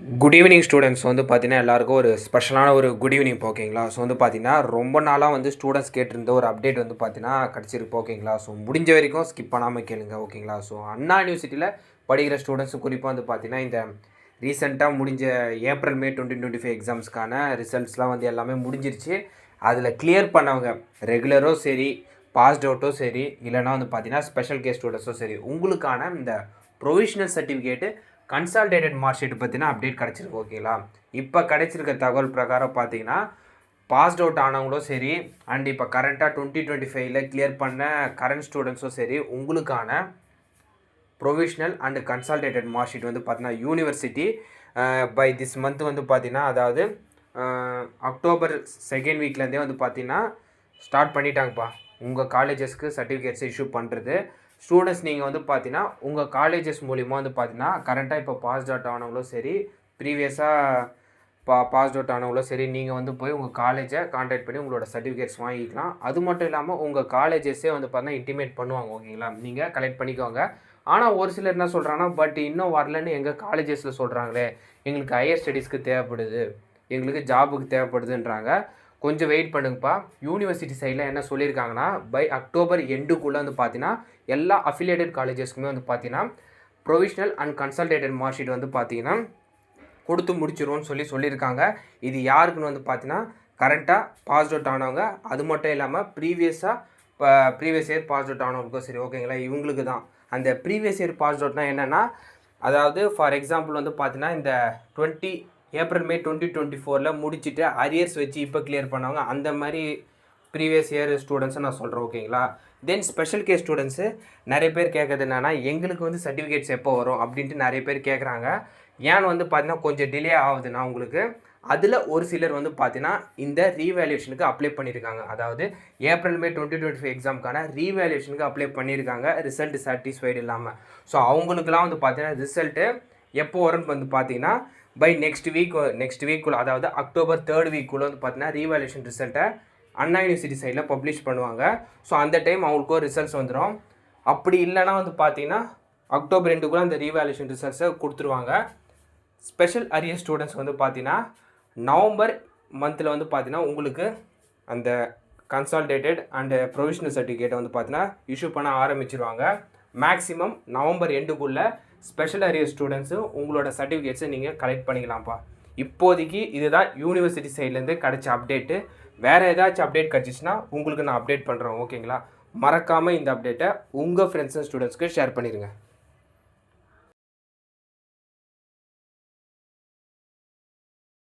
Good evening students வந்து பார்த்தீங்கன்னா எல்லாருக்கும் ஒரு ஸ்பெஷலான ஒரு குட் ஈவினிங் ஓகேங்களா. ஸோ வந்து பார்த்தீங்கன்னா ரொம்ப நாளாக வந்து ஸ்டூடெண்ட்ஸ் கேட்டிருந்த ஒரு அப்டேட் வந்து பார்த்தீங்கன்னா கிடச்சிருக்கு ஓகேங்களா. ஸோ முடிஞ்ச வரைக்கும் ஸ்கிப் பண்ணாமல் கேளுங்க ஓகேங்களா. ஸோ அண்ணா யூனிவர்சிட்டியில் படிக்கிற ஸ்டூடெண்ட்ஸும் குறிப்பாக வந்து பார்த்தீங்கன்னா இந்த ரீசெண்டாக முடிஞ்ச ஏப்ரல் மே 2025 எக்ஸாம்ஸ்க்கான ரிசல்ட்ஸ்லாம் வந்து எல்லாமே முடிஞ்சிருச்சு. அதில் கிளியர் பண்ணவங்க ரெகுலரோ சரி, பாஸ்ட் அவுட்டோ சரி, இல்லைனா வந்து பார்த்தீங்கன்னா ஸ்பெஷல் கேஸ் ஸ்டூடெண்ட்ஸோ சரி, உங்களுக்கான இந்த provisional certificate consolidated mark sheet பற்றினா அப்டேட் கிடச்சிருக்கு ஓகேங்களா. இப்போ கிடைச்சிருக்க தகவல் பிரகாரம் பார்த்தீங்கன்னா பாஸ்ட் அவுட் ஆனவங்களும் சரி அண்ட் இப்போ கரண்ட்டாக 2025 கிளியர் பண்ண கரண்ட் ஸ்டூடெண்ட்ஸும் சரி, உங்களுக்கான provisional and consolidated mark sheet வந்து பார்த்தீங்கன்னா யூனிவர்சிட்டி பை திஸ் மந்த் வந்து பார்த்தீங்கன்னா, அதாவது அக்டோபர் செகண்ட் வீக்லேருந்தே வந்து பார்த்தீங்கன்னா ஸ்டார்ட் பண்ணிட்டாங்கப்பா உங்கள் காலேஜஸ்க்கு சர்டிஃபிகேட்ஸ் இஷ்யூ பண்ணுறது. ஸ்டூடெண்ட்ஸ் நீங்கள் வந்து பார்த்தீங்கன்னா உங்கள் காலேஜஸ் மூலிமா வந்து பார்த்தீங்கன்னா கரண்ட்டாக இப்போ பாஸ்ட் அவுட் ஆனவங்களும் சரி, ப்ரீவியஸாக பாஸ்ட் அவுட் ஆனவங்களும் சரி, நீங்கள் வந்து போய் உங்கள் காலேஜை கான்டாக்ட் பண்ணி உங்களோட சர்டிஃபிகேட்ஸ் வாங்கிக்கலாம். அது மட்டும் இல்லாமல் உங்கள் காலேஜஸே வந்து பார்த்தீங்கன்னா இன்டிமேட் பண்ணுவாங்க ஓகேங்களா. நீங்கள் கலெக்ட் பண்ணிக்கோங்க. ஆனால் ஒரு சிலர் என்ன சொல்கிறாங்கன்னா, பட் இன்னும் வரலன்னு எங்கள் காலேஜஸில் சொல்கிறாங்களே, எங்களுக்கு ஹையர் ஸ்டடீஸ்க்கு தேவைப்படுது, எங்களுக்கு ஜாபுக்கு தேவைப்படுதுன்றாங்க. கொஞ்சம் வெயிட் பண்ணுங்கப்பா. யூனிவர்சிட்டி சைடில் என்ன சொல்லியிருக்காங்கன்னா, பை அக்டோபர் எண்டுக்குள்ளே வந்து பார்த்தீங்கன்னா எல்லா அஃபிலியேட்டட் காலேஜஸ்க்குமே வந்து பார்த்தீங்கன்னா provisional and consolidated mark sheet வந்து பார்த்தீங்கன்னா கொடுத்து முடிச்சிருவோன்னு சொல்லியிருக்காங்க. இது யாருக்குன்னு வந்து பார்த்தீங்கன்னா கரண்ட்டாக பாஸ் அவுட் ஆனவங்க, அது மட்டும் இல்லாமல் ப்ரீவியஸ் இயர் பாஸ் அவுட் ஆனவங்களுக்கும் சரி ஓகேங்களா. இவங்களுக்கு தான் அந்த ப்ரீவியஸ் இயர் பாஸ் அவுட்னா என்னென்னா, அதாவது ஃபார் எக்ஸாம்பிள் வந்து பார்த்தீங்கன்னா இந்த ஏப்ரல் மே 2024 முடிச்சுட்டு அரியர்ஸ் வச்சு இப்போ கிளியர் பண்ணவங்க, அந்த மாதிரி ப்ரீவியஸ் இயர் ஸ்டூடெண்ட்ஸை நான் சொல்கிறேன் ஓகேங்களா. தென் ஸ்பெஷல் கேஸ் ஸ்டூடெண்ட்ஸு நிறைய பேர் கேட்குறது என்னென்னா, எங்களுக்கு வந்து சர்டிஃபிகேட்ஸ் எப்போ வரும் அப்படின்ட்டு நிறைய பேர் கேட்குறாங்க. ஏன்னு வந்து பார்த்தீங்கன்னா கொஞ்சம் டிலே ஆகுதுன்னா உங்களுக்கு, அதில் ஒரு சிலர் வந்து பார்த்தீங்கன்னா இந்த ரீவேல்யூஷனுக்கு அப்ளை பண்ணியிருக்காங்க. அதாவது ஏப்ரல் மே 2025 எக்ஸாமுக்கான ரீவேல்யூஷனுக்கு அப்ளை பண்ணியிருக்காங்க, ரிசல்ட் சாட்டிஸ்ஃபைடு இல்லாமல். ஸோ அவங்களுக்குலாம் வந்து பார்த்தீங்கன்னா ரிசல்ட்டு எப்போ வரும்னு வந்து பார்த்தீங்கன்னா பை நெக்ஸ்ட் வீக்குள்ளே, அதாவது அக்டோபர் 3rd வீக்குள்ளே வந்து பார்த்தீங்கன்னா ரீவேல்யூஷன் ரிசல்ட்டை அண்ணா யூனிவர்சிட்டி சைடில் பப்ளிஷ் பண்ணுவாங்க. ஸோ அந்த டைம் அவங்களுக்கும் ரிசல்ட்ஸ் வந்துடும். அப்படி இல்லைனா வந்து பார்த்தீங்கன்னா அக்டோபர் 2க்குள்ளே அந்த ரீவேல்யூஷன் ரிசல்ட்ஸை கொடுத்துருவாங்க. ஸ்பெஷல் அரியர் ஸ்டூடெண்ட்ஸ் வந்து பார்த்தீங்கன்னா நவம்பர் மந்தில் வந்து பார்த்தீங்கன்னா உங்களுக்கு அந்த கன்சால்டேட்டட் அண்டு ப்ரொவிஷனல் சர்டிஃபிகேட்டை வந்து பார்த்தீங்கன்னா இஷ்யூ பண்ண ஆரம்பிச்சிருவாங்க. மேக்ஸிமம் நவம்பர் எண்டுக்குள்ளே ஸ்பெஷல் அரியர் ஸ்டூடெண்ட்ஸு உங்களோட சர்டிஃபிகேட்ஸை நீங்கள் கலெக்ட் பண்ணிக்கலாம்ப்பா. இப்போதைக்கு இதுதான் யூனிவர்சிட்டி சைட்லேருந்து கிடைச்ச அப்டேட்டு. வேறு ஏதாச்சும் அப்டேட் கிடச்சிச்சின்னா உங்களுக்கு நான் அப்டேட் பண்ணுறேன் ஓகேங்களா. மறக்காமல் இந்த அப்டேட்டை உங்கள் ஃப்ரெண்ட்ஸ் அண்ட் ஸ்டூடெண்ட்ஸ்க்கு ஷேர் பண்ணிடுங்க.